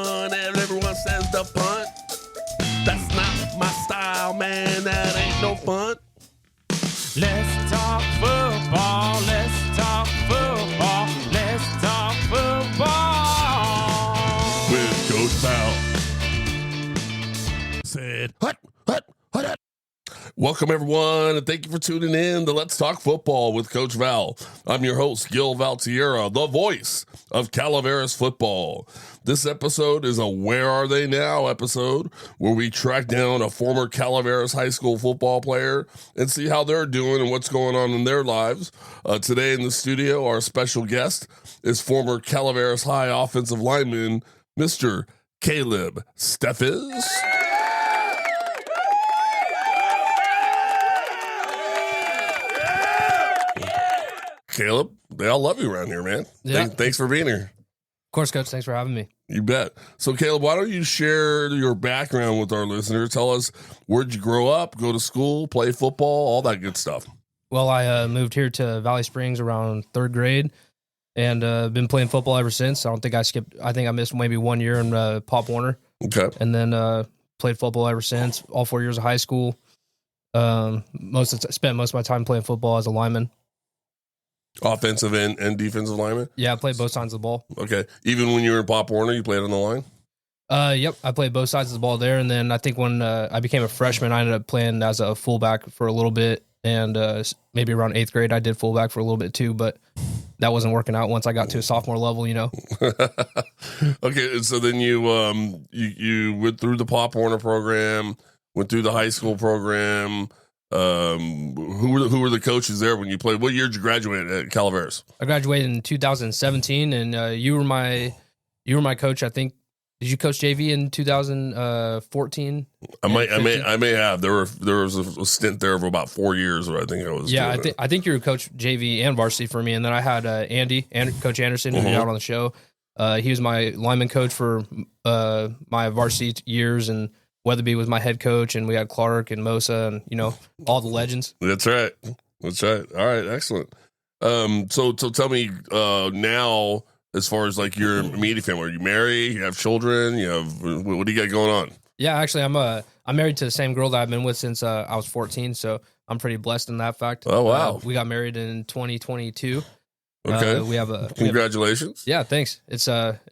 fun and everyone says the punt. That's not my style, man. That ain't no fun. Let's talk football. Let's talk football. Let's talk football. With Coach Val. Said, hut. Welcome, everyone, and thank you for tuning in to Let's Talk Football with Coach Val. I'm your host, Gil Valtierra, the voice of Calaveras football. This episode is a Where Are They Now episode, where we track down a former Calaveras High School football player and see how they're doing and what's going on in their lives. Today in the studio, our special guest is former Calaveras High offensive lineman, Mr. Caleb Steffes. Caleb, they all love you around here, man. Yeah. Thanks for being here. Of course, Coach. Thanks for having me. You bet. So, Caleb, why don't you share your background with our listeners? Tell us, where'd you grow up, go to school, play football, all that good stuff. Well, I moved here to Valley Springs around third grade and been playing football ever since. I think I missed maybe 1 year in Pop Warner. Okay. And then played football ever since, all 4 years of high school. Spent most of my time playing football as a lineman. Offensive and defensive lineman? Yeah, I played both sides of the ball. Okay. Even when you were in Pop Warner, you played on the line? Yep, I played both sides of the ball there. And then I think when I became a freshman, I ended up playing as a fullback for a little bit. And maybe around 8th grade, I did fullback for a little bit too. But that wasn't working out once I got to a sophomore level, you know. Okay, so then you went through the Pop Warner program, went through the high school program. Who were the coaches there when you played? What year did you graduate at Calaveras? I graduated in 2017, and you were my coach. I think. Did you coach JV in 2014? I may have. There was a stint there of about 4 years where I think I was. Yeah, I think you were coach JV and varsity for me, and then I had Coach Anderson, who's out on the show. He was my lineman coach for my varsity years, and Weatherby was my head coach, and we had Clark and Mosa and, all the legends. That's right. All right. Excellent. So tell me now, as far as like your immediate family, are you married? You have children? What do you got going on? Yeah, actually, I'm married to the same girl that I've been with since I was 14. So I'm pretty blessed in that fact. Oh, wow. We got married in 2022. Okay. Congratulations. Yeah, thanks. It's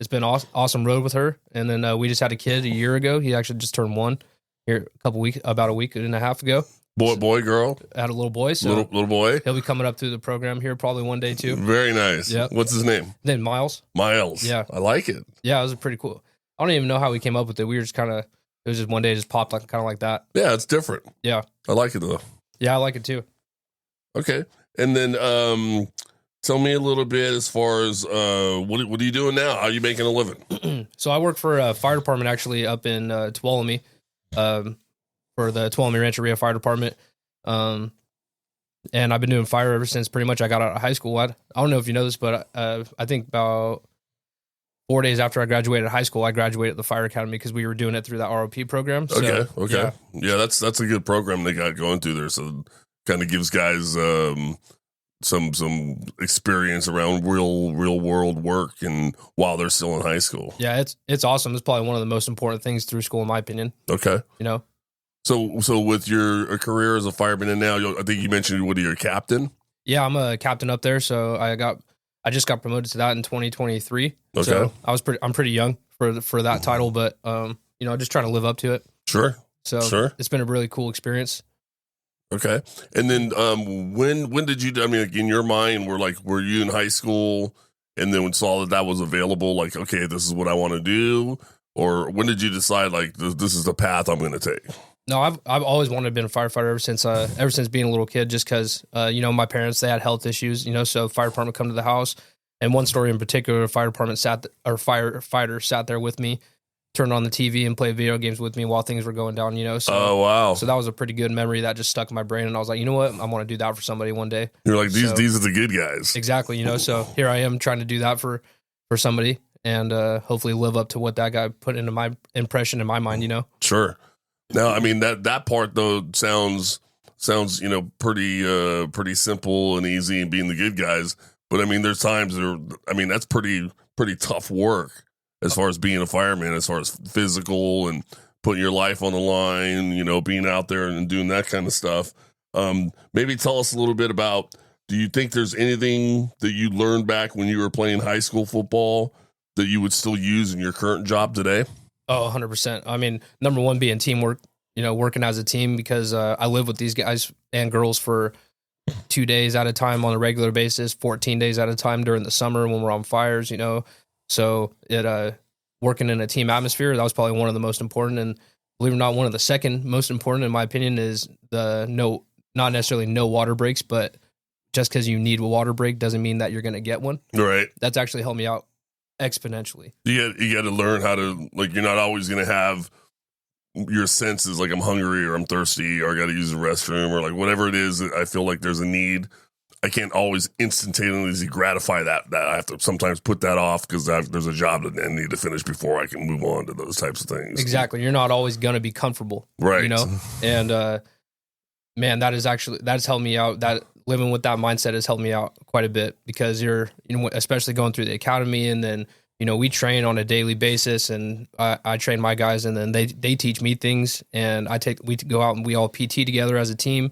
been awesome road with her, and then we just had a kid a year ago. He actually just turned one here about a week and a half ago. Boy, girl. Had a little boy, so little boy. He'll be coming up through the program here probably one day too. Very nice. Yeah. What's his name? Then Miles. Yeah, I like it. Yeah, it was pretty cool. I don't even know how we came up with it. We were just it was just one day, just popped kind of like that. Yeah, it's different. Yeah, I like it though. Yeah, I like it too. Okay, and then tell me a little bit as far as what are you doing now? How are you making a living? So I work for a fire department actually up in Tuolumne, for the Tuolumne Rancheria Fire Department. And I've been doing fire ever since pretty much I got out of high school. I don't know if you know this, but I think about 4 days after I graduated high school, I graduated the fire academy because we were doing it through that ROP program. So, okay. Yeah, that's a good program they got going through there. So kind of gives guys some experience around real world work and while they're still in high school. Yeah, it's awesome. It's probably one of the most important things through school, in my opinion. Okay. So with your career as a fireman, and now I think you mentioned, what are you, a captain? Yeah, I'm a captain up there. So I just got promoted to that in 2023. Okay. So I'm pretty young for that title, but just trying to live up to it. Sure. So it's been a really cool experience. Okay. And then when did you, in your mind, were you in high school and then saw that was available, like, okay, this is what I want to do? Or when did you decide, like, this is the path I'm going to take? No, I've always wanted to be a firefighter ever since being a little kid, just because, my parents, they had health issues, so fire department come to the house. And one story in particular, a fire department firefighter sat there with me, turned on the TV and played video games with me while things were going down, So, oh, wow. So that was a pretty good memory that just stuck in my brain. And I was like, you know what? I want to do that for somebody one day. You're like, these are the good guys. Exactly. So here I am trying to do that for somebody and hopefully live up to what that guy put into my impression in my mind, Sure. Now, that part though sounds pretty simple and easy and being the good guys. But there's times that's pretty tough work. as far as being a fireman, as far as physical and putting your life on the line, being out there and doing that kind of stuff. Maybe tell us a little bit about, do you think there's anything that you learned back when you were playing high school football that you would still use in your current job today? Oh, 100%. I mean, number one, being teamwork, working as a team, because I live with these guys and girls for 2 days at a time on a regular basis, 14 days at a time during the summer when we're on fires, So working in a team atmosphere, that was probably one of the most important. And believe it or not, one of the second most important, in my opinion, is not necessarily no water breaks, but just because you need a water break doesn't mean that you're going to get one. Right. That's actually helped me out exponentially. You got to learn how to, you're not always going to have your senses, like I'm hungry or I'm thirsty or I got to use the restroom or whatever it is. I feel like there's a need. I can't always instantaneously gratify that. I have to sometimes put that off because there's a job that I need to finish before I can move on to those types of things. Exactly. You're not always going to be comfortable. Right. And man, that's helped me out. That living with that mindset has helped me out quite a bit, because you're, especially going through the academy, and then, we train on a daily basis, and I train my guys, and then they teach me things, and we go out and we all PT together as a team,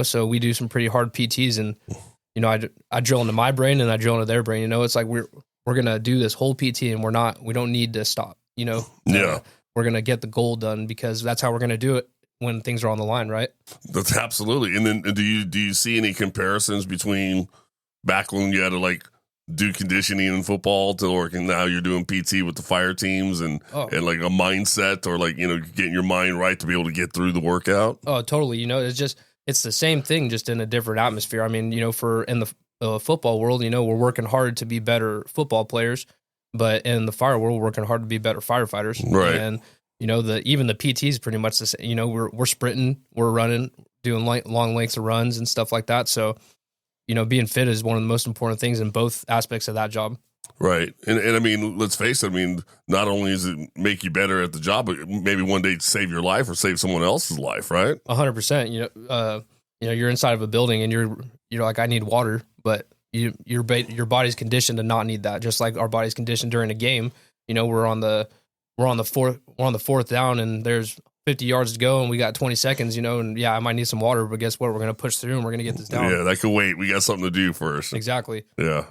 so we do some pretty hard PTs, and, I drill into my brain and I drill into their brain, it's like we're going to do this whole PT and we don't need to stop, Yeah. We're going to get the goal done, because that's how we're going to do it when things are on the line, right? That's absolutely. And then do you see any comparisons between back when you had to do conditioning in football to working now you're doing PT with the fire teams and a mindset or getting your mind right to be able to get through the workout? Oh, totally. It's the same thing, just in a different atmosphere. I mean, in the football world, we're working hard to be better football players, but in the fire world, we're working hard to be better firefighters. Right. And even the PT is pretty much the same. We're sprinting, we're running, doing long lengths of runs and stuff like that. So, being fit is one of the most important things in both aspects of that job. Right. And I mean, let's face it. I mean, not only does it make you better at the job, but maybe one day save your life or save someone else's life, right? 100%. You're inside of a building and you're like, I need water, but your body's conditioned to not need that. Just like our body's conditioned during a game. We're on the fourth down and there's 50 yards to go and we got 20 seconds, and I might need some water, but guess what? We're going to push through and we're going to get this down. Yeah, that could wait. We got something to do first. Exactly. Yeah.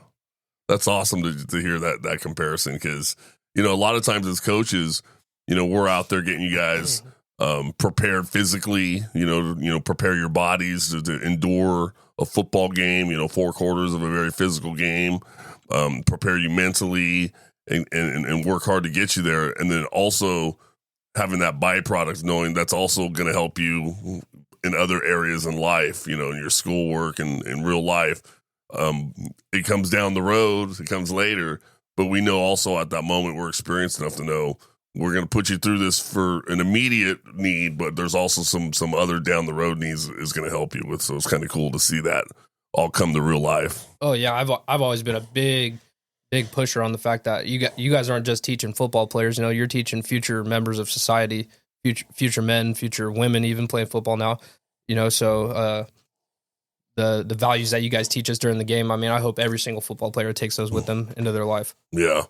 That's awesome to hear that comparison, because, a lot of times as coaches, we're out there getting you guys prepared physically, prepare your bodies to endure a football game, 4 quarters of a very physical game, prepare you mentally and work hard to get you there. And then also having that byproduct, knowing that's also going to help you in other areas in life, in your schoolwork and in real life. It comes down the road, it comes later, but we know also at that moment we're experienced enough to know we're going to put you through this for an immediate need, but there's also some other down the road needs is going to help you with. So it's kind of cool to see that all come to real life. Oh yeah. I've always been a big pusher on the fact that you guys aren't just teaching football players, you're teaching future members of society, future men, future women, even playing football now, so, the values that you guys teach us during the game. I mean, I hope every single football player takes those with them into their life. Yeah.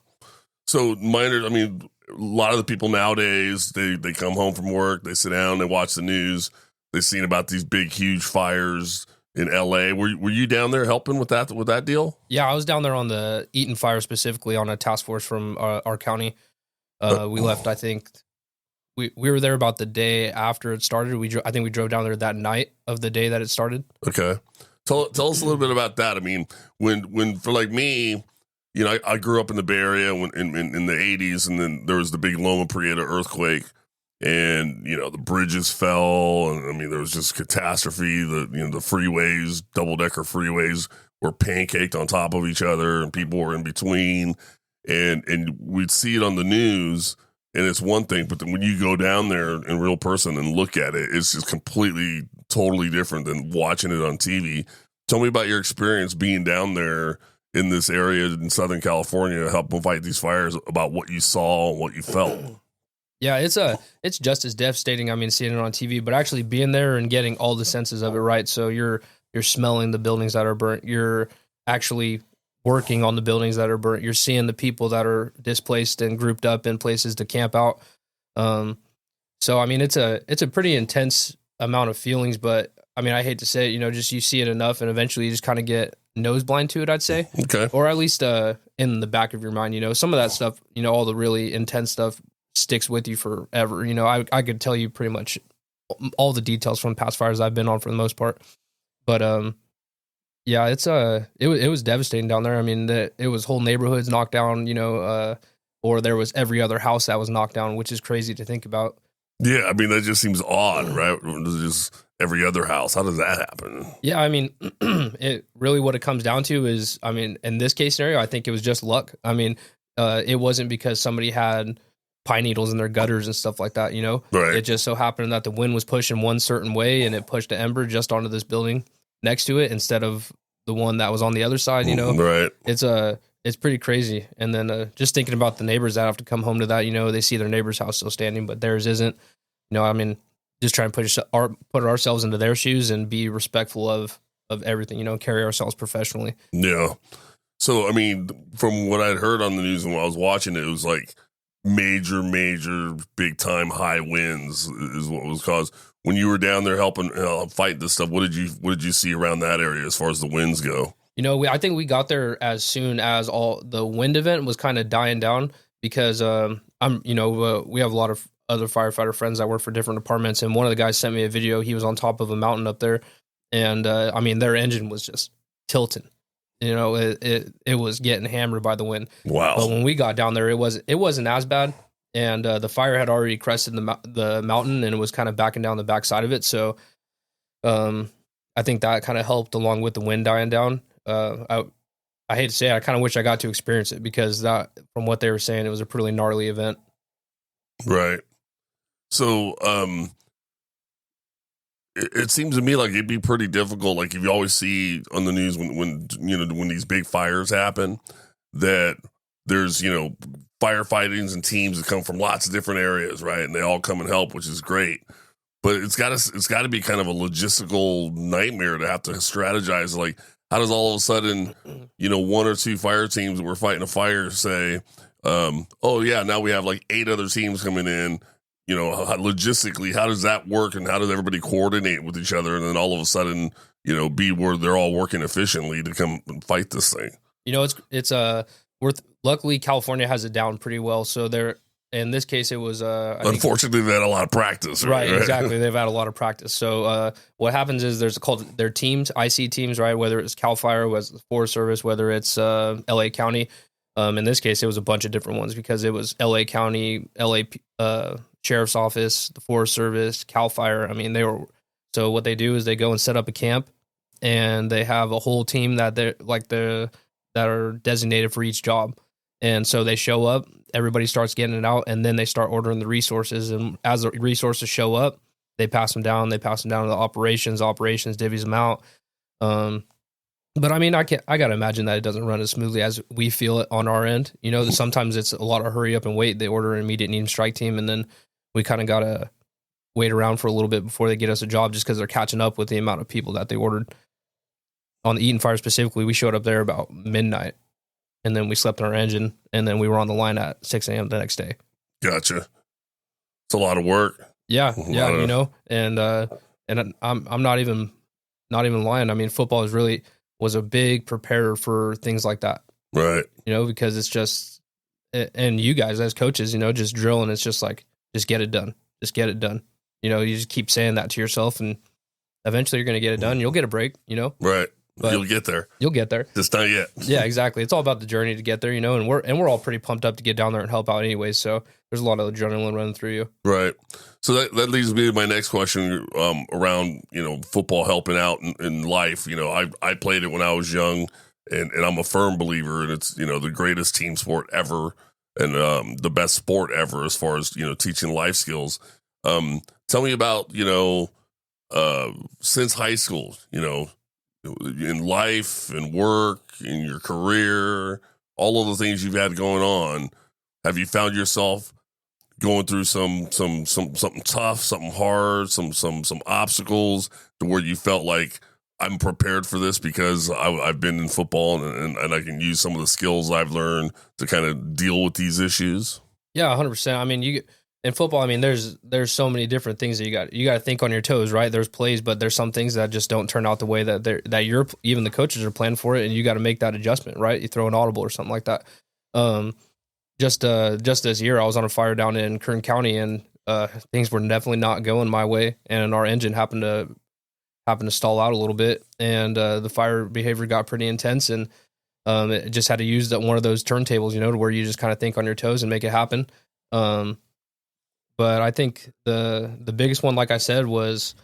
So a lot of the people nowadays, they come home from work, they sit down, they watch the news, they've seen about these big, huge fires in LA. Were you down there helping with that deal? Yeah, I was down there on the Eaton fire, specifically on a task force from our county. We left, I think we were there about the day after it started. I think we drove down there that night of the day that it started. Okay. Tell us a little bit about that. I mean, when for me, I grew up in the Bay Area in the 80s, and then there was the big Loma Prieta earthquake, and the bridges fell, and I mean there was just catastrophe. The freeways, double-decker freeways, were pancaked on top of each other, and people were in between, and we'd see it on the news. And it's one thing, but then when you go down there in real person and look at it, it's just completely, totally different than watching it on TV. Tell me about your experience being down there in this area in Southern California, helping fight these fires, about what you saw and what you felt. Yeah, it's just as devastating. I mean, seeing it on TV, but actually being there and getting all the senses of it right. So you're smelling the buildings that are burnt. You're actually working on the buildings that are burnt. You're seeing the people that are displaced and grouped up in places to camp out. So I mean, it's a pretty intense amount of feelings, but I mean, I hate to say it, just you see it enough, and eventually you just kind of get nose blind to it, I'd say. Okay. Or at least in the back of your mind, some of that stuff, all the really intense stuff sticks with you forever. I could tell you pretty much all the details from past fires I've been on for the most part. But yeah, it was devastating down there. I mean, it was whole neighborhoods knocked down, or there was every other house that was knocked down, which is crazy to think about. Yeah, I mean, that just seems odd, right? Just every other house. How does that happen? Yeah, I mean, it really what it comes down to is, I mean, in this case scenario, I think it was just luck. I mean, it wasn't because somebody had pine needles in their gutters and stuff like that, Right. It just so happened that the wind was pushing one certain way, and it pushed the ember just onto this building next to it instead of the one that was on the other side, Right. It's pretty crazy. And then just thinking about the neighbors that have to come home to that, they see their neighbor's house still standing, but theirs isn't. I mean, just try and put ourselves into their shoes and be respectful of everything, carry ourselves professionally. Yeah. So, I mean, from what I'd heard on the news and when I was watching it, it was like major, big time high winds is what was caused. When you were down there helping fight this stuff, what did you see around that area as far as the winds go? I think we got there as soon as all the wind event was kind of dying down because we have a lot of other firefighter friends that work for different departments, and one of the guys sent me a video. He was on top of a mountain up there, and I mean, their engine was just tilting. It was getting hammered by the wind. Wow! But when we got down there, it wasn't as bad, and the fire had already crested the mountain, and it was kind of backing down the backside of it. So, I think that kind of helped along with the wind dying down. I hate to say it, I kind of wish I got to experience it because that, from what they were saying, it was a pretty gnarly event. Right. So, it seems to me like it'd be pretty difficult. Like if you always see on the news when these big fires happen, that there's, firefightings and teams that come from lots of different areas, right? And they all come and help, which is great. But it's got to be kind of a logistical nightmare to have to strategize. Like, how does all of a sudden, one or two fire teams that were fighting a fire say, oh yeah, now we have like 8 other teams coming in. Logistically, how does that work, and how does everybody coordinate with each other, and then all of a sudden, be where they're all working efficiently to come and fight this thing? Luckily California has it down pretty well. So in this case, it was unfortunately they had a lot of practice. Right, exactly. They've had a lot of practice. So what happens is their teams, IC teams, right? Whether it's Cal Fire, whether it's the Forest Service, whether it's LA County. In this case, it was a bunch of different ones because it was LA County, LA Sheriff's Office, the Forest Service, Cal Fire. I mean, so what they do is they go and set up a camp, and they have a whole team that that are designated for each job. And so they show up, everybody starts getting it out, and then they start ordering the resources. And as the resources show up, they pass them down. They pass them down to the operations divvies them out. But I mean, I got to imagine that it doesn't run as smoothly as we feel it on our end. That sometimes it's a lot of hurry up and wait. They order an immediate need and strike team, and then we kind of got to wait around for a little bit before they get us a job just because they're catching up with the amount of people that they ordered. On the Eaton Fire specifically, we showed up there about midnight, and then we slept in our engine, and then we were on the line at 6 a.m. the next day. Gotcha. It's a lot of work. Yeah, and I'm not even lying. I mean, football was a big preparer for things like that. Right. Because it's just, and you guys as coaches, just drilling, it's just like, just get it done. Just get it done. You just keep saying that to yourself, and eventually you're going to get it done. You'll get a break, Right. But you'll get there. You'll get there. Just not yet. Yeah, exactly. It's all about the journey to get there, and we're all pretty pumped up to get down there and help out anyways. So there's a lot of adrenaline running through you. Right. So that leads me to my next question around, football helping out in life. I played it when I was young, and I'm a firm believer, and it's, the greatest team sport ever, and the best sport ever as far as, teaching life skills. Tell me about, since high school, in life and work, in your career, all of the things you've had going on, have you found yourself going through something tough, something hard, some obstacles to where you felt like I'm prepared for this because I've been in football and I can use some of the skills I've learned to kind of deal with these issues? Yeah, 100%. I mean, in football, I mean, there's so many different things that you got to think on your toes, right? There's plays, but there's some things that just don't turn out the way that you're even the coaches are planning for it, and you got to make that adjustment, right? You throw an audible or something like that. Just this year, I was on a fire down in Kern County, and things were definitely not going my way, and our engine happened to stall out a little bit, and the fire behavior got pretty intense, and it just had to use one of those turntables, to where you just kind of think on your toes and make it happen. But I think the biggest one, like I said, was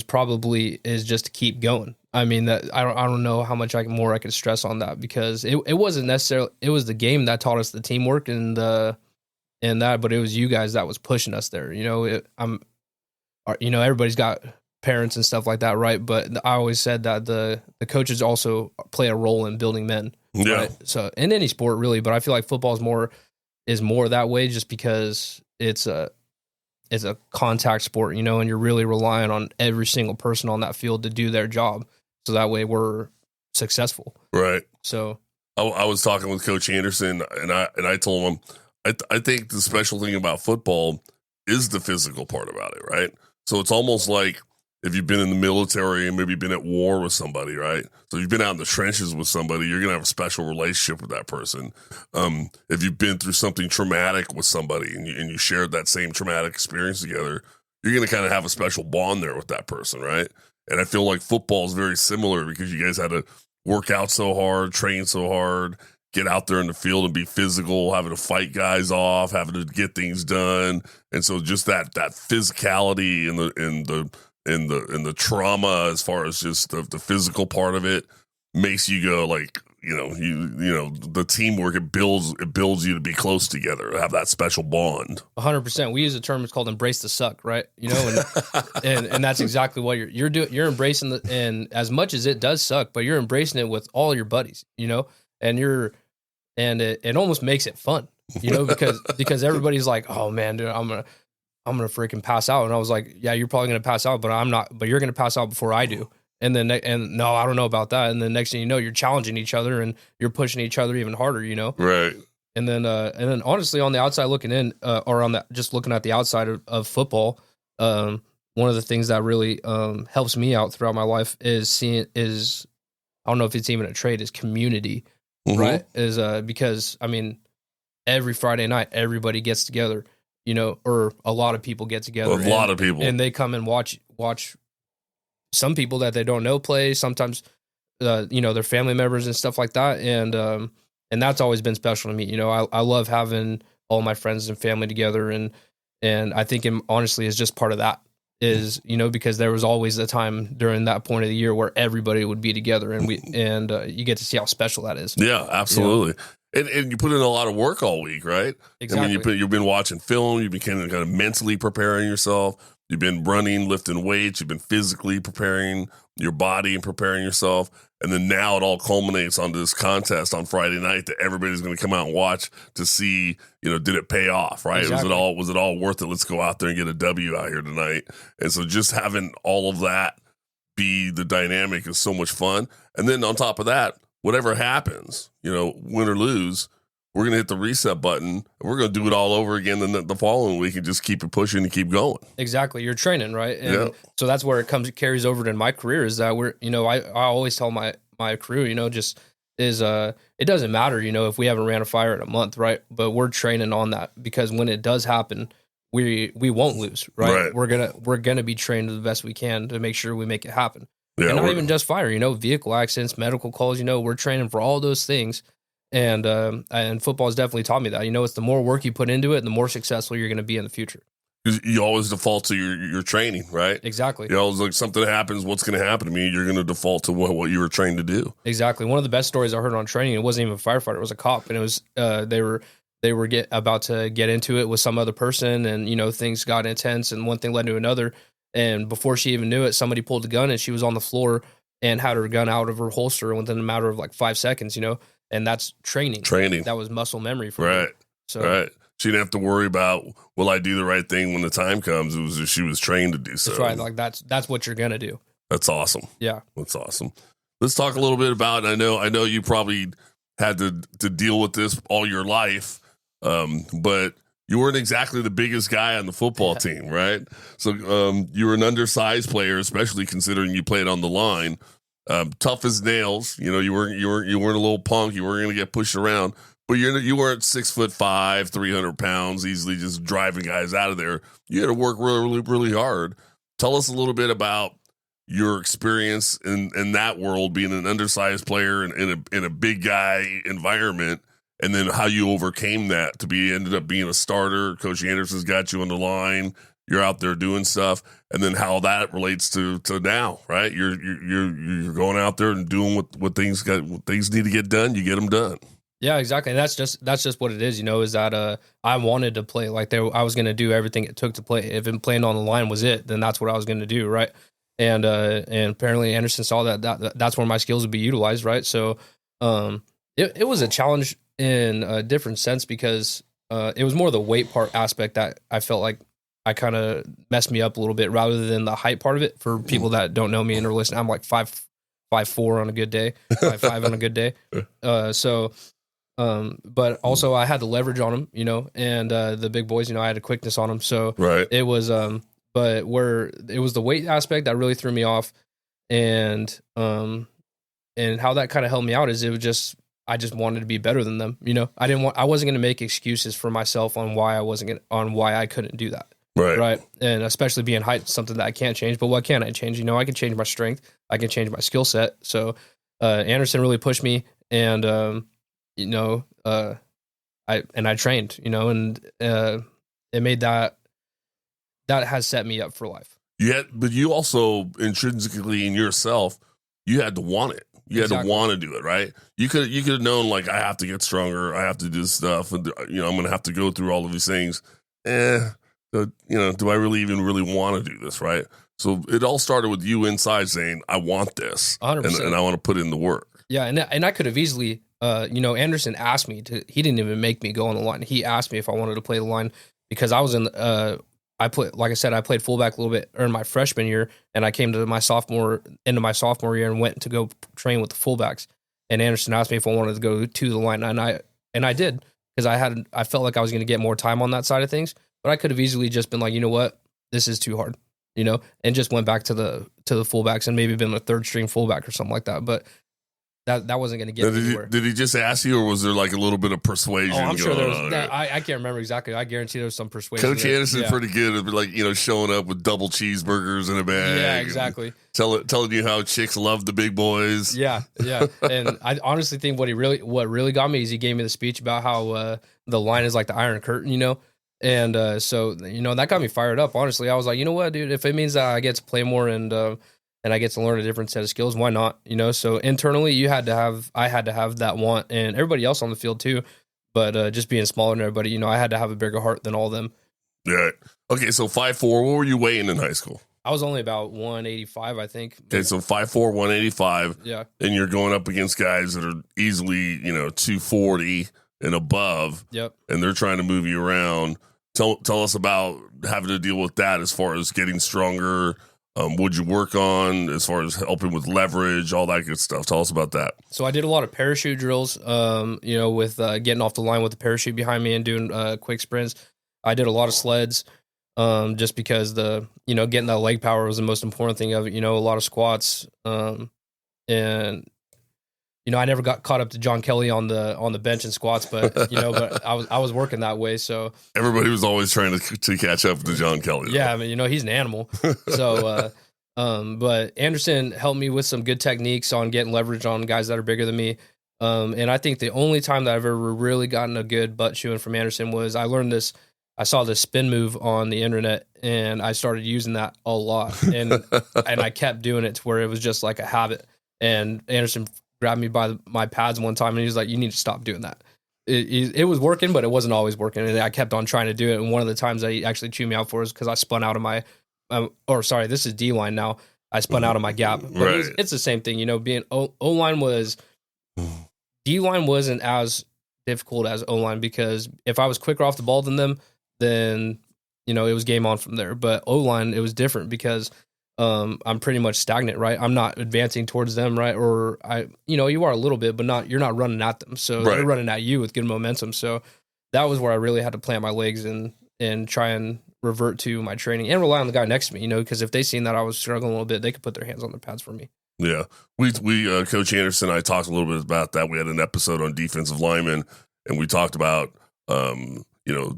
probably is just to keep going. I mean, that I don't know how much more I could stress on that, because it wasn't necessarily, it was the game that taught us the teamwork and that, but it was you guys that was pushing us there. Everybody's got parents and stuff like that, right? But I always said that the coaches also play a role in building men. Yeah. Right? So in any sport, really, but I feel like football is more that way, just because it's a contact sport, and you're really relying on every single person on that field to do their job, so that way we're successful. Right. So I was talking with Coach Anderson, and I told him I think the special thing about football is the physical part about it, right? So it's almost like if you've been in the military and maybe been at war with somebody, right? So you've been out in the trenches with somebody, you're going to have a special relationship with that person. If you've been through something traumatic with somebody and you shared that same traumatic experience together, you're going to kind of have a special bond there with that person, right? And I feel like football is very similar, because you guys had to work out so hard, train so hard, get out there in the field and be physical, having to fight guys off, having to get things done. And so just that physicality and the trauma, as far as just the physical part of it, makes you go like, the teamwork, it builds you to be close together, to have that special bond. 100%. We use a term, it's called embrace the suck, right? And that's exactly what you're doing. You're embracing and as much as it does suck, but you're embracing it with all your buddies, and it almost makes it fun, because everybody's like, oh man, dude, I'm gonna freaking pass out. And I was like, yeah, you're probably gonna pass out, but I'm not. But you're gonna pass out before I do. And then no, I don't know about that. And then next thing you know, you're challenging each other and you're pushing each other even harder. Right. And then honestly, on the outside looking in, or just looking at the outside of football, one of the things that really helps me out throughout my life is I don't know if it's even a trait, is community. Mm-hmm. Right? Because I mean, every Friday night everybody gets together, or a lot of people get together. A lot of people, and they come and watch some people that they don't know play. Sometimes, their family members and stuff like that, and that's always been special to me. I love having all my friends and family together, and I think honestly is just part of that. Is because there was always a time during that point of the year where everybody would be together, and you get to see how special that is. Yeah, absolutely. And you put in a lot of work all week, right? Exactly. I mean, you've been watching film, you've been kind of mentally preparing yourself, you've been running, lifting weights, you've been physically preparing your body and preparing yourself, and then now it all culminates onto this contest on Friday night that everybody's going to come out and watch to see, did it pay off, right? Exactly. Was it all worth it? Let's go out there and get a W out here tonight. And so just having all of that be the dynamic is so much fun. And then on top of that, whatever happens, win or lose, we're going to hit the reset button, and we're going to do it all over again the following week and just keep it pushing and keep going. Exactly. You're training, right? And so that's where it carries over to my career, is that I always tell my crew, it doesn't matter, if we haven't ran a fire in a month, right? But we're training on that, because when it does happen, we won't lose, right? We're going to be trained the best we can to make sure we make it happen. Yeah, and not even just fire, vehicle accidents, medical calls, we're training for all those things. And football has definitely taught me that. It's the more work you put into it, the more successful you're going to be in the future. You always default to your training, right? Exactly. Like something happens, what's going to happen to me? You're going to default to what you were trained to do. Exactly. One of the best stories I heard on training, it wasn't even a firefighter, it was a cop, and it was they were about to get into it with some other person, and things got intense, and one thing led to another, and before she even knew it, somebody pulled the gun, and she was on the floor and had her gun out of her holster within a matter of like 5 seconds. And that's training. That was muscle memory for her. So she didn't have to worry about, will I do the right thing when the time comes? It was just, she was trained to do so. That's right. Like that's what you're gonna do. That's awesome. Yeah. That's awesome. Let's talk a little bit about, I know you probably had to deal with this all your life, but you weren't exactly the biggest guy on the football team, right? So you were an undersized player, especially considering you played on the line. Tough as nails. You weren't a little punk. You weren't going to get pushed around. But you weren't 6'5", 300 pounds, easily just driving guys out of there. You had to work really, really hard. Tell us a little bit about your experience in that world, being an undersized player in a big guy environment, and then how you overcame that to ended up being a starter. Coach Anderson's got you on the line. You're out there doing stuff, and then how that relates to now, right? You're going out there and doing what things need to get done. You get them done. Yeah, exactly. And that's just what it is, is that I wanted to play like I was going to do everything it took to play. If playing on the line was it, then that's what I was going to do, right? And apparently Anderson saw that's where my skills would be utilized, right? So it was a challenge in a different sense because it was more the weight part aspect that I felt like I kind of messed me up a little bit rather than the height part of it. For people that don't know me and are listening, I'm like 5'4" on a good day, 5'5" on a good day. But also I had the leverage on them, and the big boys, I had a quickness on them. So right. It was, but where it was the weight aspect that really threw me off, and how that kind of held me out is I just wanted to be better than them. I wasn't going to make excuses for myself on why I couldn't do that. Right. And especially being height, something that I can't change, but what can I change? I can change my strength. I can change my skill set. So, Anderson really pushed me, and, I trained, and it made that has set me up for life. Yeah, but you also intrinsically in yourself, you had to want it. You had to want to do it, right? You could have known, like, I have to get stronger. I have to do this stuff, and I'm going to have to go through all of these things. Do I really want to do this, right? So it all started with you inside saying, I want this, 100%. And I want to put in the work. Yeah, and I could have easily, Anderson asked me to. He didn't even make me go on the line. He asked me if I wanted to play the line because I was I played fullback a little bit in my freshman year, and I came to my sophomore year and went to go train with the fullbacks. And Anderson asked me if I wanted to go to the line, and I did because I felt like I was going to get more time on that side of things. But I could have easily just been like, you know what, this is too hard, and just went back to the fullbacks and maybe been a third string fullback or something like that. But that wasn't going to get me anywhere. Did he just ask you, or was there like a little bit of persuasion? I'm sure there was. I can't remember exactly. I guarantee there was some persuasion. Coach Anderson's pretty good at, like, showing up with double cheeseburgers in a bag. Yeah, exactly. Telling you how chicks love the big boys. Yeah. And I honestly think what really got me is he gave me the speech about how the line is like the Iron Curtain, And so that got me fired up. Honestly, I was like, you know what, dude? If it means that I get to play more and I get to learn a different set of skills, why not? So internally, I had to have that want, and everybody else on the field too. But just being smaller than everybody, I had to have a bigger heart than all of them. Yeah. Okay. So 5'4", what were you weighing in high school? I was only about 185, I think. Okay, so 5'4", 185. Yeah. And you're going up against guys that are easily, 240 and above. Yep. And they're trying to move you around. Tell us about having to deal with that as far as getting stronger. What'd you work on as far as helping with leverage, all that good stuff? Tell us about that. So I did a lot of parachute drills, with getting off the line with the parachute behind me and doing quick sprints. I did a lot of sleds just because getting that leg power was the most important thing of it, a lot of squats. And I never got caught up to John Kelly on the bench and squats, but but I was working that way. So everybody was always trying to catch up to John Kelly. Yeah, I mean, he's an animal. So, but Anderson helped me with some good techniques on getting leverage on guys that are bigger than me. And I think the only time that I've ever really gotten a good butt chewing from Anderson was I learned this. I saw this spin move on the internet, and I started using that a lot, and I kept doing it to where it was just like a habit. And Anderson grabbed me by my pads one time, and he was like, "You need to stop doing that." It was working, but it wasn't always working, and I kept on trying to do it. And one of the times that he actually chewed me out for is because I spun out of my, this is D line now. I spun out of my gap, but right. It's the same thing, being O line was D line wasn't as difficult as O line because if I was quicker off the ball than them, then it was game on from there. But O line, it was different because I'm pretty much stagnant, right? I'm not advancing towards them, right? Or you are a little bit, but you're not running at them. So they're running at you with good momentum. So that was where I really had to plant my legs and try and revert to my training and rely on the guy next to me, because if they seen that I was struggling a little bit, they could put their hands on the pads for me. Yeah. We Coach Anderson and I talked a little bit about that. We had an episode on defensive linemen, and we talked about,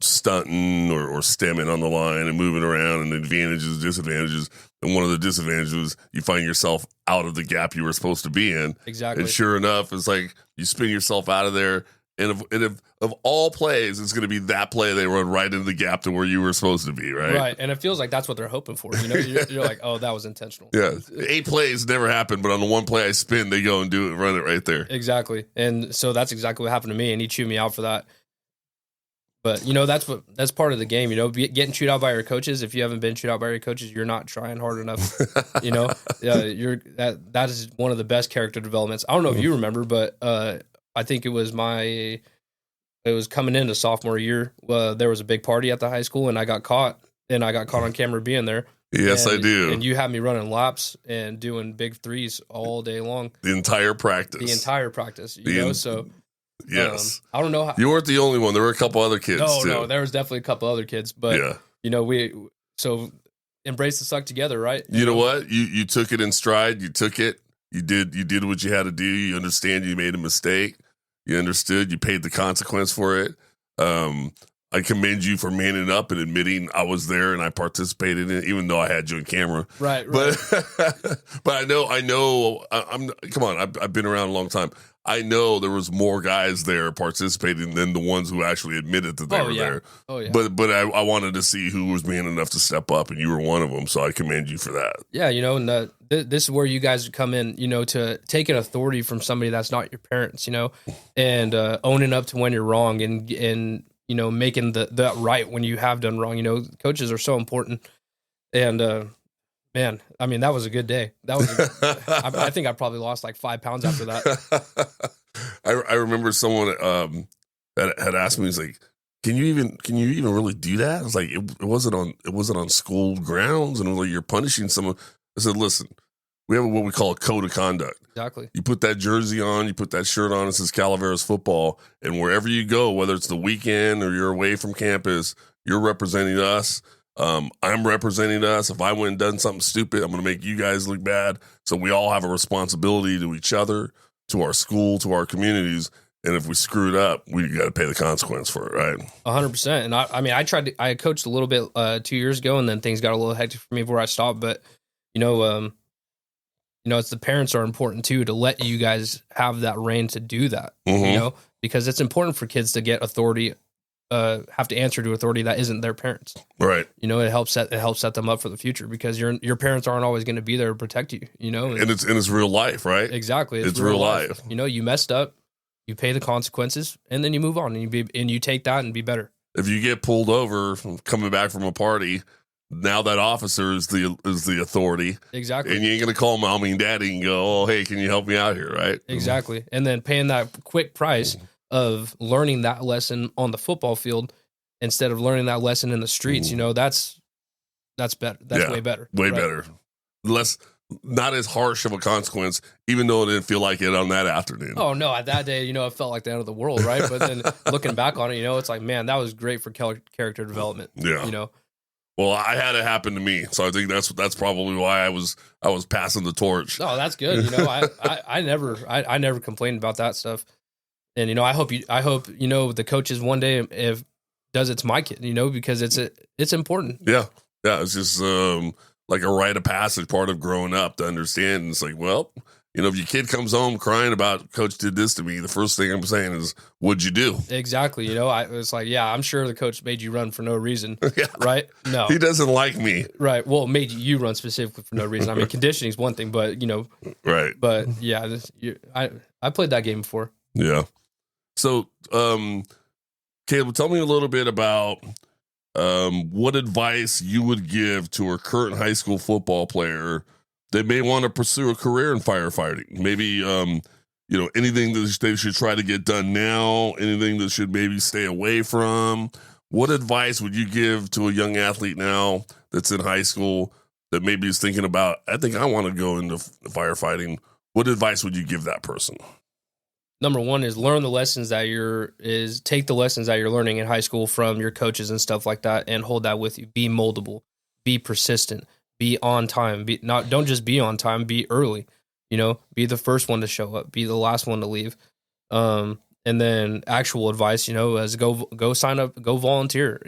stunting or stemming on the line and moving around and advantages, disadvantages. And one of the disadvantages, you find yourself out of the gap you were supposed to be in. Exactly. And sure enough, it's like you spin yourself out of there. And if of all plays, it's going to be that play they run right into the gap to where you were supposed to be, right? Right, and it feels like that's what they're hoping for. You're like, oh, that was intentional. Yeah, 8 plays never happened, but on the one play I spin, they go and do it, run it right there. Exactly, and so that's exactly what happened to me, and he chewed me out for that. But that's part of the game. Getting chewed out by your coaches. If you haven't been chewed out by your coaches, you're not trying hard enough. That is one of the best character developments. I don't know if you remember, but I think it was coming into sophomore year. There was a big party at the high school, and I got caught on camera being there. Yes, I do. And you had me running laps and doing big threes all day long. The entire practice. So yes. I don't know how. You weren't the only one. There were a couple other kids, too. No, there was definitely a couple other kids. But, so embrace the suck together, right? You know what? You took it in stride. You took it. You did what you had to do. You understand you made a mistake. You understood. You paid the consequence for it. I commend you for manning up and admitting I was there and I participated in it, even though I had you on camera. Right. But I know. Come on. I've been around a long time. I know there was more guys there participating than the ones who actually admitted that they were there. Oh yeah. But I wanted to see who was man enough to step up, and you were one of them. So I commend you for that. Yeah, and this is where you guys come in, to take an authority from somebody that's not your parents, and owning up to when you're wrong and making that right when you have done wrong. Coaches are so important, and man, I mean, that was a good day. I think I probably lost like 5 pounds after that. I remember someone that had asked me, he's like, Can you even really do that? I was like, it wasn't on school grounds, and it was like, you're punishing someone. I said, listen, we have what we call a code of conduct. Exactly. You put that jersey on, you put that shirt on, it says Calaveras football, and wherever you go, whether it's the weekend or you're away from campus, you're representing us. I'm representing us. If I went and done something stupid, I'm going to make you guys look bad. So we all have a responsibility to each other, to our school, to our communities. And if we screwed up, we got to pay the consequence for it, right? 100%. And I coached a little bit 2 years ago, and then things got a little hectic for me before I stopped. But, it's the parents are important too, to let you guys have that reign to do that, because it's important for kids to get authority, have to answer to authority that isn't their parents. Right. It helps set them up for the future, because your parents aren't always going to be there to protect you, and it's real life, right? Exactly. It's real life. You messed up, you pay the consequences, and then you move on and you take that and be better. If you get pulled over coming back from a party, now that officer is the authority. Exactly. And you ain't going to call mommy and daddy and go, oh, hey, can you help me out here, right? Exactly. And then paying that quick price of learning that lesson on the football field instead of learning that lesson in the streets, that's better. That's way better. Way better. Not as harsh of a consequence, even though it didn't feel like it on that afternoon. Oh, no. At that day, it felt like the end of the world, right? But then looking back on it, it's like, man, that was great for character development. Yeah. Well, I had it happen to me, so I think that's probably why I was passing the torch. Oh, that's good. I never complained about that stuff. And I hope the coaches one day, if does it to my kid, because it's important. Yeah, it's just like a rite of passage, part of growing up to understand. And it's like, well, if your kid comes home crying about coach did this to me, the first thing I'm saying is, what'd you do? Exactly. It's like, yeah, I'm sure the coach made you run for no reason. Yeah. Right? No, he doesn't like me. Right. Well, made you run specifically for no reason. I mean, conditioning is one thing, but right. But yeah, I played that game before. Yeah. So, Caleb, tell me a little bit about what advice you would give to a current high school football player that may want to pursue a career in firefighting. Maybe, anything that they should try to get done now, anything that should maybe stay away from. What advice would you give to a young athlete now that's in high school that maybe is thinking about, I think I want to go into firefighting, what advice would you give that person? Number one is learn the lessons that take the lessons that you're learning in high school from your coaches and stuff like that, and hold that with you. Be moldable, be persistent, be on time. Don't just be on time, be early. Be the first one to show up, be the last one to leave. And then actual advice, is go sign up, go volunteer.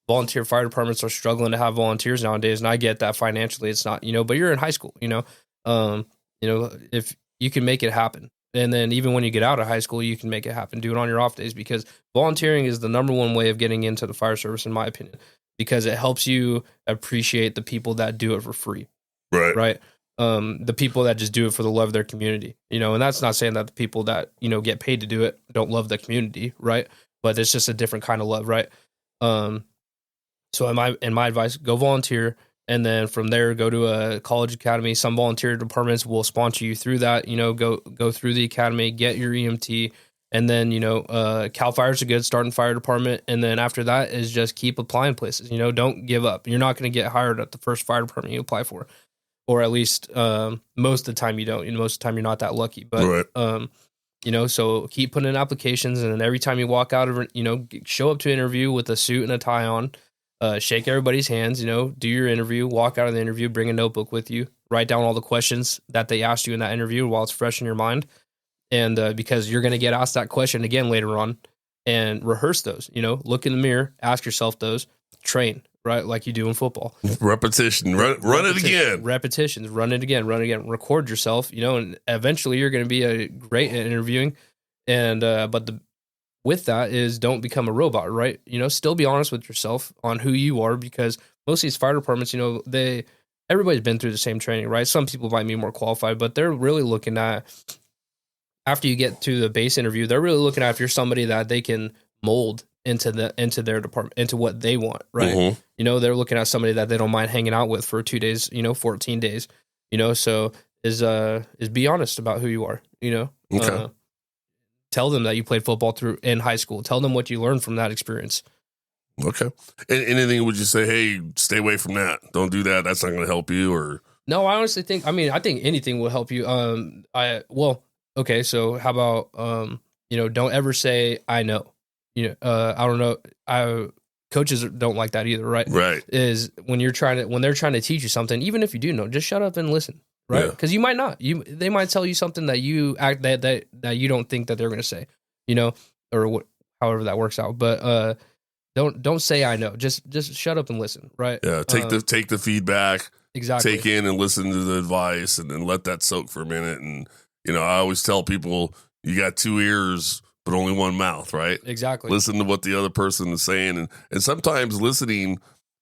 Volunteer fire departments are struggling to have volunteers nowadays, and I get that financially it's not, but you're in high school. If you can make it happen. And then even when you get out of high school, you can make it happen. Do it on your off days, because volunteering is the number one way of getting into the fire service, in my opinion, because it helps you appreciate the people that do it for free. Right. The people that just do it for the love of their community, and that's not saying that the people that, get paid to do it don't love the community. Right. But it's just a different kind of love. Right. So in my advice, go volunteer. And then from there, go to a college academy. Some volunteer departments will sponsor you through that. Go through the academy, get your EMT, and then Cal Fire's a good starting fire department. And then after that is just keep applying places. Don't give up. You're not going to get hired at the first fire department you apply for, or at least most of the time you don't. Most of the time you're not that lucky. But right. So keep putting in applications, and then every time you walk out of show up to an interview with a suit and a tie on. Shake everybody's hands, do your interview, walk out of the interview, bring a notebook with you, write down all the questions that they asked you in that interview while it's fresh in your mind. And because you're going to get asked that question again later on, and rehearse those, look in the mirror, ask yourself those, train, right? Like you do in football. Repetition, run it again. Repetitions, run it again, record yourself, and eventually you're going to be a great at interviewing. And, with that is don't become a robot, right? Still be honest with yourself on who you are, because most of these fire departments, everybody's been through the same training, right? Some people might be more qualified, but they're really looking at, after you get to the base interview, they're really looking at if you're somebody that they can mold into their department, into what they want, right? Mm-hmm. They're looking at somebody that they don't mind hanging out with for 2 days, 14 days, so is be honest about who you are, Okay. Tell them that you played football in high school. Tell them what you learned from that experience. Okay. And anything would you say, hey, stay away from that. Don't do that. That's not going to help you, or? No, I honestly think, I think anything will help you. Okay. So how about, don't ever say, I know, I don't know. Coaches don't like that either. Right. Right. Is when they're trying to teach you something, even if you do know, just shut up and listen. Right, because you might not. They might tell you something that you don't think that they're going to say, or however that works out. But don't say I know. Just shut up and listen. Right. Yeah. Take the feedback. Exactly. Take in and listen to the advice, and then let that soak for a minute. And I always tell people, you got 2 ears but only one mouth. Right. Exactly. Listen to what the other person is saying, and sometimes listening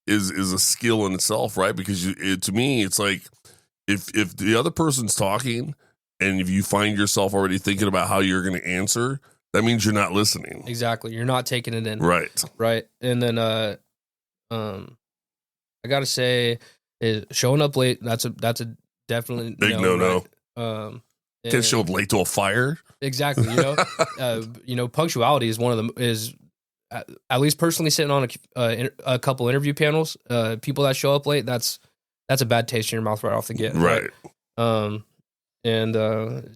is a skill in itself. Right. Because to me, it's like, If the other person's talking, and if you find yourself already thinking about how you're going to answer, that means you're not listening. Exactly. You're not taking it in. Right. Right. And then I got to say, is showing up late, that's a definitely big no. Right? Can't show up late to a fire. Exactly. Punctuality is one of them, is at least personally sitting on a couple interview panels, people that show up late, that's a bad taste in your mouth right off the get. Right.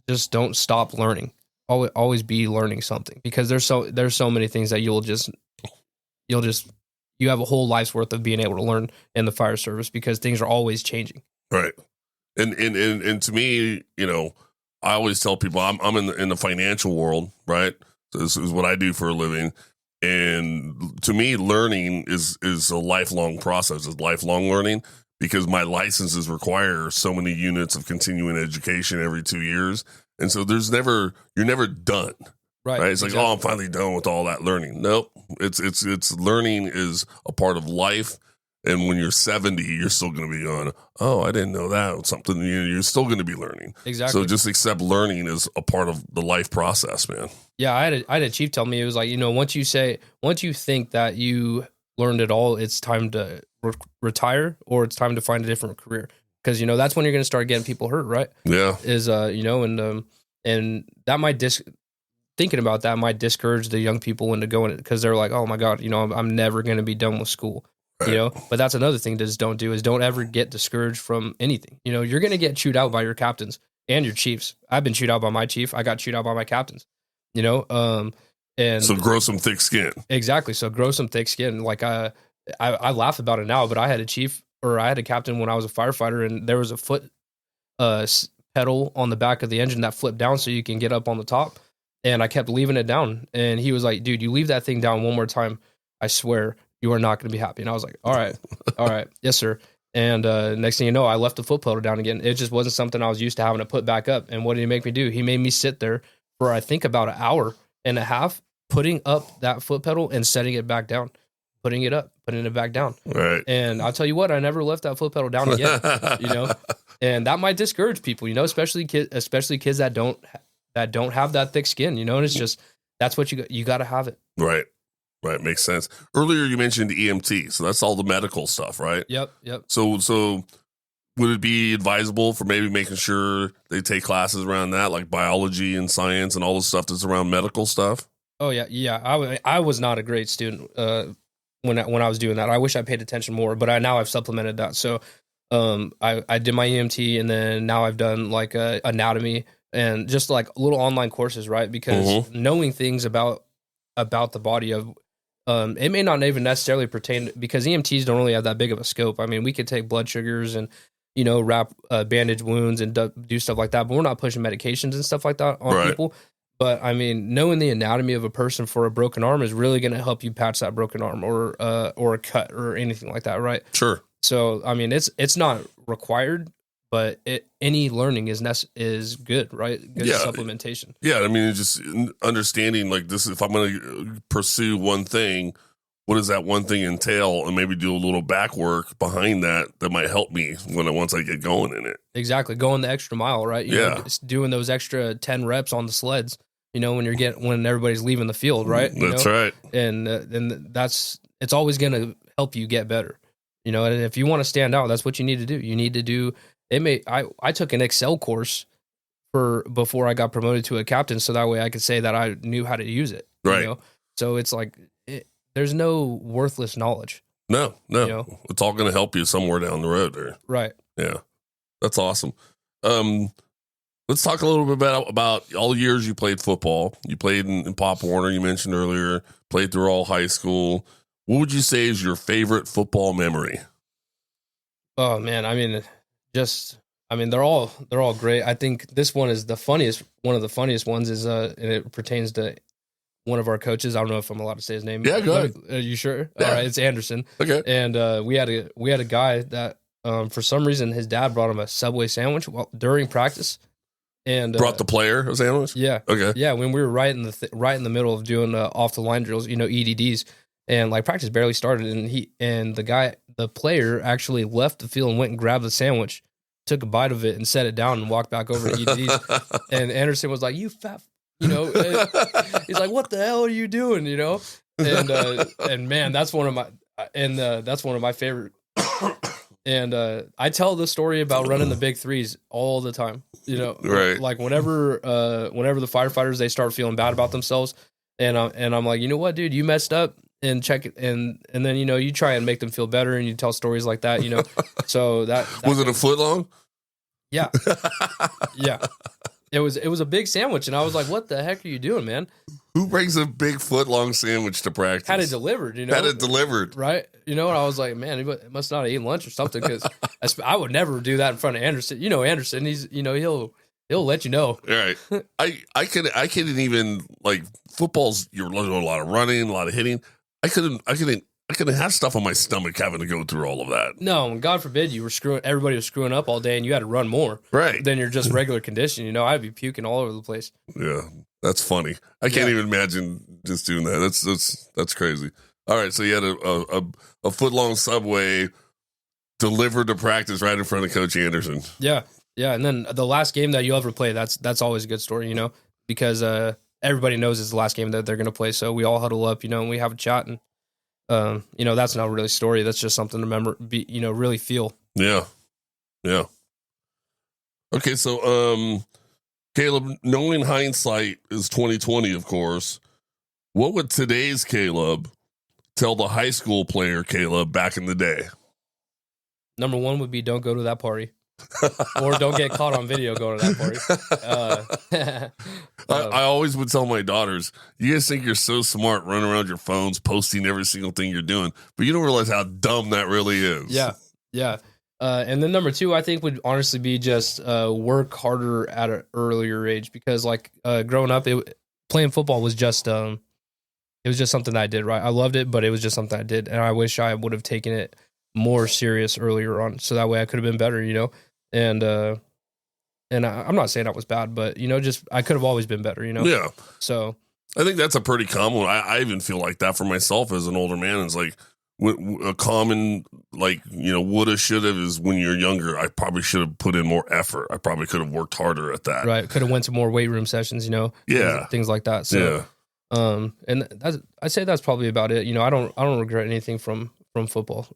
Just don't stop learning. Always be learning something, because there's so many things that you have a whole life's worth of being able to learn in the fire service, because things are always changing. Right. And to me, I always tell people I'm in the financial world, right? So this is what I do for a living. And to me, learning is a lifelong process. It's lifelong learning, because my licenses require so many units of continuing education every 2 years. And so you're never done. Right. It's exactly. Like, I'm finally done with all that learning. Nope. It's learning is a part of life. And when you're 70, you're still going to be on, I didn't know that. Something, you're still going to be learning. Exactly. So just accept learning is a part of the life process, man. Yeah. I had a chief tell me, it was like, once you think that you learned it all, it's time to retire, or it's time to find a different career. Because, that's when you're going to start getting people hurt. Right. Yeah. And that might thinking about that might discourage the young people into going, because they're like, oh my God, I'm never going to be done with school. You know, but that's another thing to just don't do is don't ever get discouraged from anything. You know, you're going to get chewed out by your captains and your chiefs. I've been chewed out by my chief. I got chewed out by my captains, you know? And so grow some thick skin. Exactly. So grow some thick skin. Like I laugh about it now, but I had a captain when I was a firefighter, and there was a foot pedal on the back of the engine that flipped down so you can get up on the top. And I kept leaving it down. And he was like, dude, you leave that thing down one more time, I swear you are not going to be happy. And I was like, all right. Yes, sir. And next thing you know, I left the foot pedal down again. It just wasn't something I was used to having to put back up. And what did he make me do? He made me sit there for, I think, about an hour and a half, putting up that foot pedal and setting it back down, putting it up, putting it back down. Right. And I'll tell you what, I never left that foot pedal down again, you know, and that might discourage people, you know, especially kids that don't have that thick skin, you know, and it's just, that's what you got to have it. Right. Right. Makes sense. Earlier you mentioned EMT. So that's all the medical stuff, right? Yep. So would it be advisable for maybe making sure they take classes around that, like biology and science and all the stuff that's around medical stuff? Oh yeah. Yeah. I was not a great student when I was doing that. I wish I paid attention more, but now I've supplemented that. So I did my EMT, and then now I've done like anatomy and just like little online courses, right? Because knowing things about the body of it may not even necessarily pertain, because EMTs don't really have that big of a scope. I mean, we could take blood sugars and, you know, wrap bandage wounds and do stuff like that, but we're not pushing medications and stuff like that on people. But I mean, knowing the anatomy of a person for a broken arm is really going to help you patch that broken arm or a cut or anything like that, right? Sure. So I mean, it's not required, but any learning is good, right? Good supplementation. Yeah, I mean, it's just understanding like this. If I'm going to pursue one thing, what does that one thing entail, and maybe do a little back work behind that might help me once I get going in it. Exactly, going the extra mile, right? You know, doing those extra 10 reps on the sleds. You know, when everybody's leaving the field, right? That's right, and it's always going to help you get better. You know, and if you want to stand out, that's what you need to do. You need to do. I took an Excel course before I got promoted to a captain, so that way I could say that I knew how to use it. Right. You know? So it's like there's no worthless knowledge. No. You know? It's all going to help you somewhere down the road there. Right. Yeah. That's awesome. Let's talk a little bit about all the years you played football. You played in Pop Warner, you mentioned earlier, played through all high school. What would you say is your favorite football memory? Oh man, I mean, they're all great. I think this one is one of the funniest ones is and it pertains to one of our coaches. I don't know if I'm allowed to say his name. Yeah, go ahead. Are you sure? Yeah. All right, it's Anderson. Okay. And we had a guy that for some reason his dad brought him a Subway sandwich during practice. And brought the player a sandwich? Yeah. Okay. Yeah, when we were right in the middle of doing off the line drills, you know, EDDs, and like practice barely started, and the player actually left the field and went and grabbed the sandwich, took a bite of it and set it down and walked back over to EDDs. And Anderson was like, "You fat," you know. He's like, "What the hell are you doing?" You know. And man, that's one of my favorite. And I tell the story about running the big threes all the time, you know, right? Like whenever the firefighters, they start feeling bad about themselves, and I'm like, you know what, dude, you messed up, and check it, and then, you know, you try and make them feel better, and you tell stories like that, you know. So that was it a foot long? Yeah, yeah. It was a big sandwich, and I was like, "What the heck are you doing, man?" Who brings a big foot long sandwich to practice? Had it delivered, you know. Had it delivered, right? You know, and I was like, "Man, he must not have eaten lunch or something," because I would never do that in front of Anderson. You know, Anderson, he's, you know, he'll let you know. Right. I couldn't even, like, football's, you're doing a lot of running, a lot of hitting. I couldn't have stuff on my stomach having to go through all of that. No, and God forbid everybody was screwing up all day and you had to run more. Right. Than your just regular condition. You know, I'd be puking all over the place. Yeah. That's funny. I can't even imagine just doing that. That's crazy. All right. So you had a foot long Subway delivered to practice right in front of Coach Anderson. Yeah. Yeah. And then the last game that you ever play, that's always a good story, you know, because everybody knows it's the last game that they're going to play. So we all huddle up, you know, and we have a chat, and you know, that's not really a story. That's just something to remember, you know, really feel. Yeah. Yeah. Okay. So, Caleb, knowing hindsight is 2020, of course, what would today's Caleb tell the high school player, Caleb, back in the day? Number one would be don't go to that party. Or don't get caught on video going to that party. I always would tell my daughters, you guys think you're so smart running around your phones, posting every single thing you're doing, but you don't realize how dumb that really is. Yeah. And then number two, I think would honestly be just work harder at an earlier age, because like growing up, playing football was just it was just something that I did, right? I loved it, but it was just something I did, and I wish I would have taken it more serious earlier on, so that way I could have been better, and I'm not saying that was bad, but just I could have always been better, Yeah. So I think that's a pretty common one. I even feel like that for myself as an older man. It's like a common, like, woulda, shoulda is when you're younger. I probably should have put in more effort. I probably could have worked harder at that. Right. Could have went to more weight room sessions, Yeah. things like that. So, and I'd say that's probably about it. I don't regret anything from football.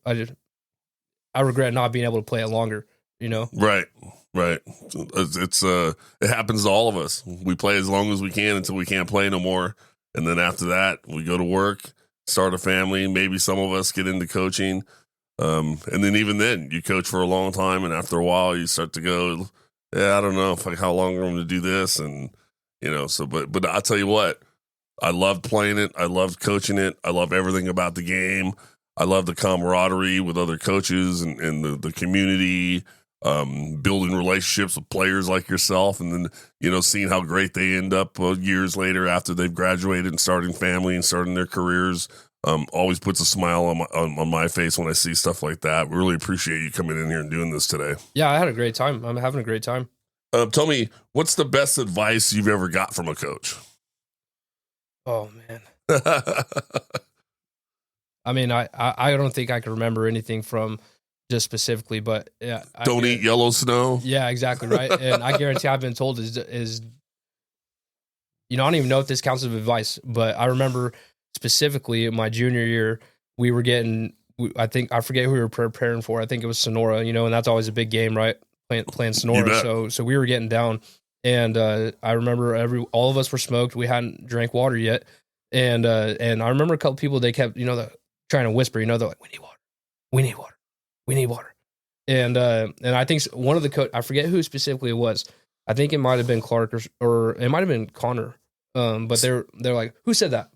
I regret not being able to play it longer, Right. It's it happens to all of us. We play as long as we can until we can't play no more. And then after that, we go to work, start a family. Maybe some of us get into coaching. And then even then you coach for a long time. And after a while you start to go, I don't know how long I'm going to do this. And, but I'll tell you what, I loved playing it. I loved coaching it. I love everything about the game. I love the camaraderie with other coaches and the community, building relationships with players like yourself, and then, seeing how great they end up years later after they've graduated and starting family and starting their careers. Always puts a smile on my face when I see stuff like that. Really appreciate you coming in here and doing this today. Yeah, I had a great time. I'm having a great time. Tell me, what's the best advice you've ever got from a coach? Oh, man. I mean, I don't think I can remember anything from just specifically, but yeah. Don't eat yellow snow. Yeah, exactly. Right. And I guarantee I've been told is, I don't even know if this counts as advice, but I remember specifically in my junior year, we were getting, I forget who we were preparing for. I think it was Sonora, and that's always a big game, right? Playing Sonora. So we were getting down, and I remember all of us were smoked. We hadn't drank water yet. And I remember a couple people, they kept, trying to whisper, they're like, we need water. We need water. We need water. And I think one of the I forget who specifically it was. I think it might have been Clark or it might have been Connor. But they're like, who said that?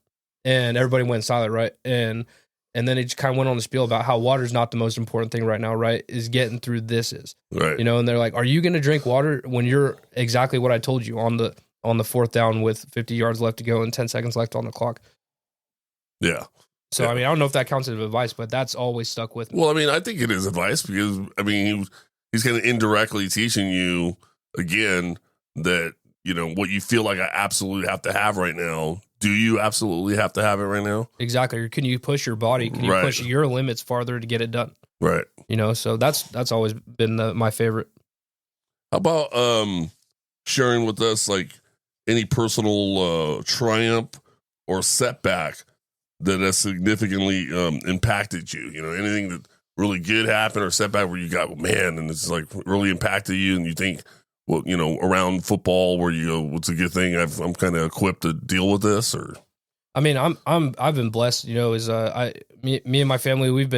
And everybody went silent, right? And then it just kind of went on the spiel about how water is not the most important thing right now, right? Is getting through this is, right? And they're like, are you going to drink water when you're exactly what I told you on the fourth down with 50 yards left to go and 10 seconds left on the clock? Yeah. So, I mean, I don't know if that counts as advice, but that's always stuck with me. Well, I mean, I think it is advice because, I mean, he's kind of indirectly teaching you, again, that, what you feel like I absolutely have to have right now. Do you absolutely have to have it right now? Exactly. Or can you push your body? Can you push your limits farther to get it done? Right. So that's always been my favorite. How about sharing with us, like, any personal triumph or setback that has significantly impacted you? Anything that really good happened or setback where you got, man, and it's like really impacted you, and you think, well, around football where you go, what's a good thing? I'm kind of equipped to deal with this, or. I mean, I've been blessed, is me and my family, we've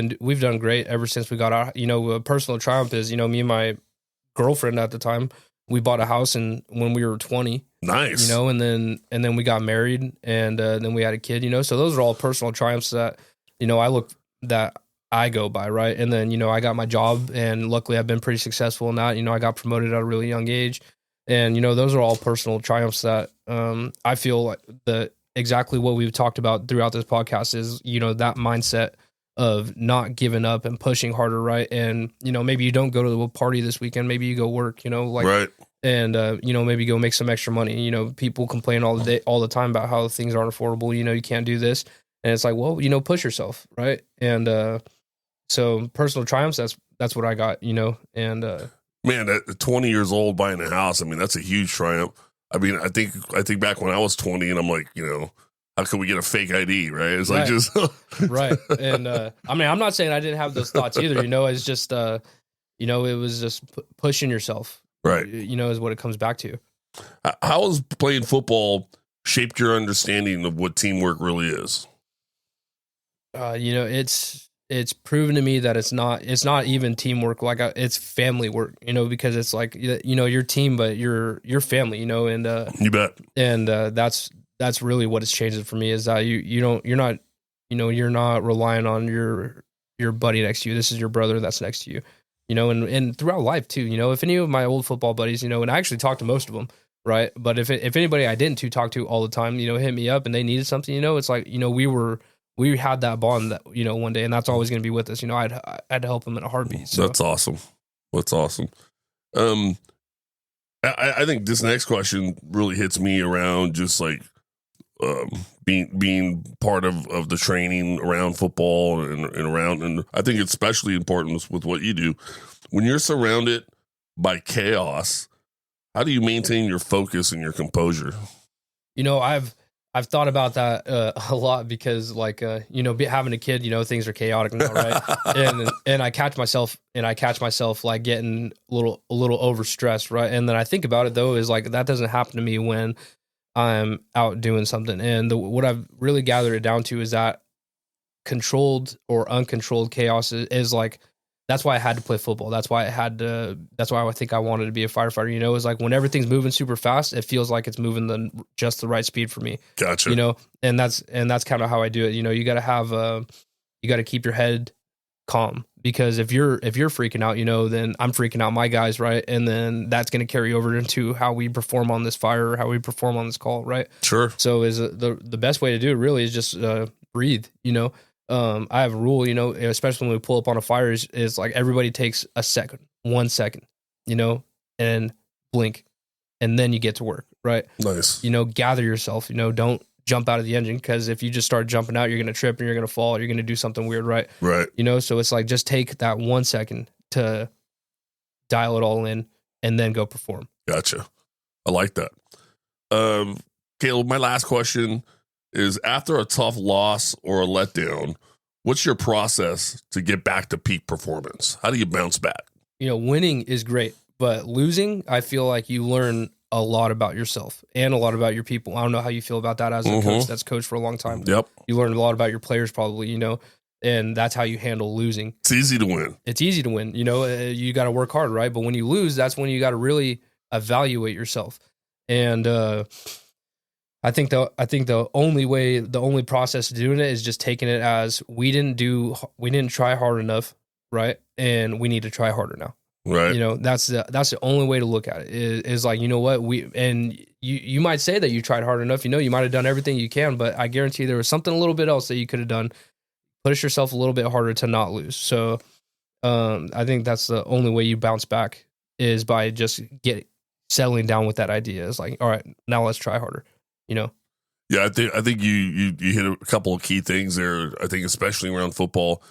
done great ever since we got out. A personal triumph is, me and my girlfriend at the time, we bought a house when we were 20. Nice. And then we got married, and then we had a kid, so those are all personal triumphs that, I go by, right? And then, I got my job, and luckily I've been pretty successful in that. I got promoted at a really young age, and, those are all personal triumphs that I feel like exactly what we've talked about throughout this podcast is, that mindset of not giving up and pushing harder, right? And, maybe you don't go to the party this weekend, maybe you go work, right. And, maybe go make some extra money. People complain all the time about how things aren't affordable. You can't do this. And it's like, well, push yourself. Right. And, so personal triumphs, that's what I got, and, man, at 20 years old buying a house, I mean, that's a huge triumph. I mean, I think back when I was 20 and I'm like, how can we get a fake ID? Right. It's like just right. And, I mean, I'm not saying I didn't have those thoughts either, it's just, it was just pushing yourself. Right. Is what it comes back to. How has playing football shaped your understanding of what teamwork really is? It's proven to me that it's not even teamwork. Like it's family work, because it's like, your team, but your family, and you bet. And that's really what it's changed for me, is that you're not relying on your buddy next to you. This is your brother that's next to you, and throughout life too. If any of my old football buddies, and I actually talked to most of them, right? But if anybody I didn't talk to all the time, hit me up and they needed something, it's like, we had that bond that, one day, and that's always going to be with us. I'd help them in a heartbeat. So. That's awesome. That's awesome. I think this next question really hits me around just like being part of the training around football and around, and I think it's especially important with what you do when you're surrounded by chaos. How do you maintain your focus and your composure? I've thought about that a lot, because like having a kid, things are chaotic now, right? and I catch myself like getting a little overstressed, right? And then I think about it though, is like that doesn't happen to me when I'm out doing something. And what I've really gathered it down to is that controlled or uncontrolled chaos is like, that's why I had to play football. That's why I think I wanted to be a firefighter. Is like when everything's moving super fast, it feels like it's moving just the right speed for me. Gotcha. And that's kind of how I do it. You got to keep your head calm, because if you're freaking out, then I'm freaking out my guys, right? And then that's going to carry over into how we perform on this fire, or how we perform on this call, right? Sure. So is the best way to do it really is just breathe. I have a rule, especially when we pull up on a fire, is like everybody takes 1 second, and blink, and then you get to work, right? Nice. Gather yourself, don't jump out of the engine, because if you just start jumping out, you're going to trip and you're going to fall, or you're going to do something weird, right? Right. So it's like, just take that 1 second to dial it all in and then go perform. Gotcha. I like that. Caleb, my last question is, after a tough loss or a letdown, what's your process to get back to peak performance? How do you bounce back? Winning is great, but losing, I feel like you learn a lot about yourself and a lot about your people. I don't know how you feel about that as a coach that's coached for a long time. Yep. You learn a lot about your players probably, and that's how you handle losing. It's easy to win. It's easy to win. You got to work hard, right? But when you lose, that's when you got to really evaluate yourself. And, I think the only process to doing it is just taking it as we didn't try hard enough, right? And we need to try harder now. Right. That's the only way to look at it is like, what you might say that you tried hard enough, you might have done everything you can, but I guarantee there was something a little bit else that you could have done. Push yourself a little bit harder to not lose. So, I think that's the only way you bounce back, is by just settling down with that idea. It's like, all right, now let's try harder. Yeah, I think you hit a couple of key things there. I think especially around football,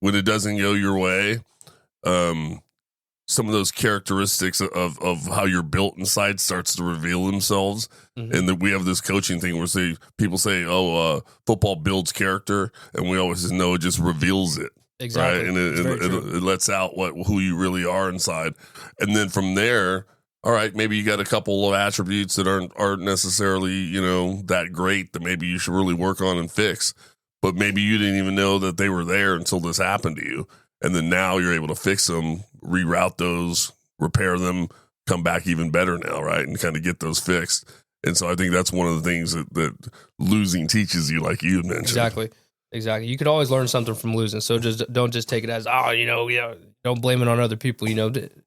when it doesn't go your way, some of those characteristics of how you're built inside starts to reveal themselves. Mm-hmm. And that we have this coaching thing where people say, football builds character, and we always know it just reveals it. Exactly. Right? And it lets out who you really are inside. And then from there, all right, maybe you got a couple of attributes that aren't necessarily, that great, that maybe you should really work on and fix. But maybe you didn't even know that they were there until this happened to you. And then now you're able to fix them, reroute those, repair them, come back even better now, right? And kind of get those fixed. And so I think that's one of the things that losing teaches you, like you had mentioned. Exactly. You could always learn something from losing. So don't just take it as, don't blame it on other people.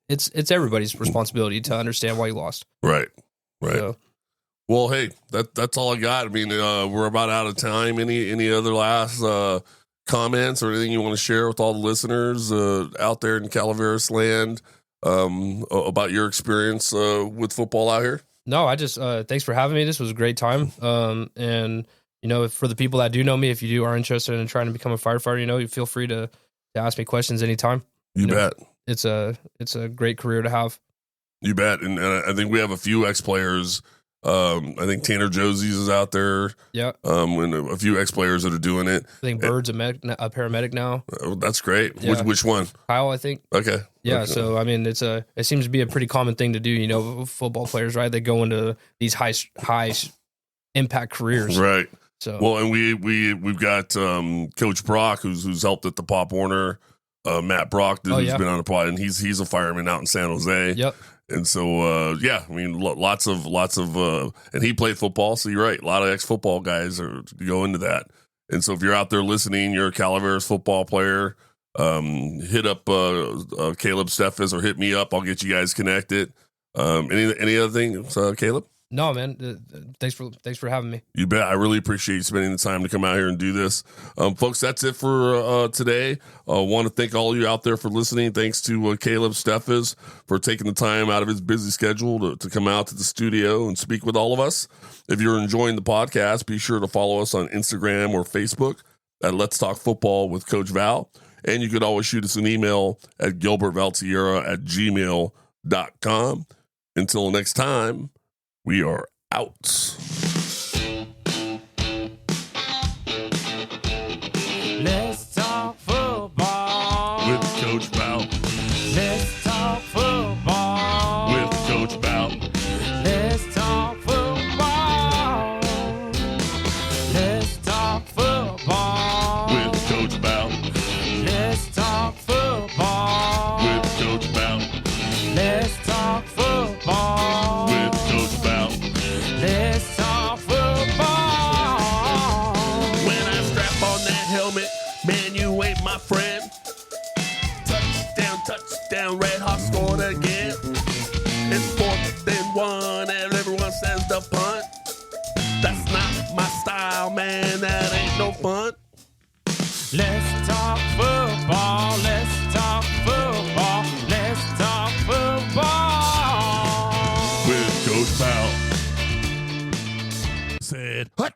It's everybody's responsibility to understand why you lost. Right. So. Well, hey, that's all I got. I mean, we're about out of time. Any other last comments or anything you want to share with all the listeners out there in Calaveras land about your experience with football out here? No, I just thanks for having me. This was a great time. And for the people that do know me, if you are interested in trying to become a firefighter, you feel free to ask me questions anytime. You bet. It's a great career to have. You bet. And I think we have a few ex-players. I think Tanner Josies is out there. Yeah. And a few ex-players that are doing it. I think Bird's a paramedic now. Oh, that's great. Yeah. Which one? Kyle, I think. Okay. Yeah. Okay. So, I mean, it seems to be a pretty common thing to do, football players, right? They go into these high impact careers. Right. So well, and we've got Coach Brock, who's helped at the Pop Warner. Matt Brock, who's been on the pod, and he's a fireman out in San Jose. Yep. And so, I mean, lots of, and he played football. So you're right. A lot of ex-football guys go into that. And so if you're out there listening, you're a Calaveras football player, hit up Caleb Steffes or hit me up. I'll get you guys connected. Any other things, Caleb? No, man. Thanks for having me. You bet. I really appreciate you spending the time to come out here and do this. Folks, that's it for today. I want to thank all of you out there for listening. Thanks to Caleb Steffes for taking the time out of his busy schedule to come out to the studio and speak with all of us. If you're enjoying the podcast, be sure to follow us on Instagram or Facebook at Let's Talk Football with Coach Val. And you could always shoot us an email at gilbertvaltierra@gmail.com. Until next time, we are out. Let's talk football With Coach Val. Let's talk football With Coach Val. Let's talk football. Let's talk football With Coach Val. Let's talk football With Coach Val. Let's talk football With Coach Val. Let's talk football. When I strap on that helmet, man, you ain't my friend. Touchdown, Red Hawk scored again. It's 4th and 1, and everyone says the punt. That's not my style, man, that ain't no fun. Let's talk football. Let's talk football. Let's talk football. With Coach Val. Said, what?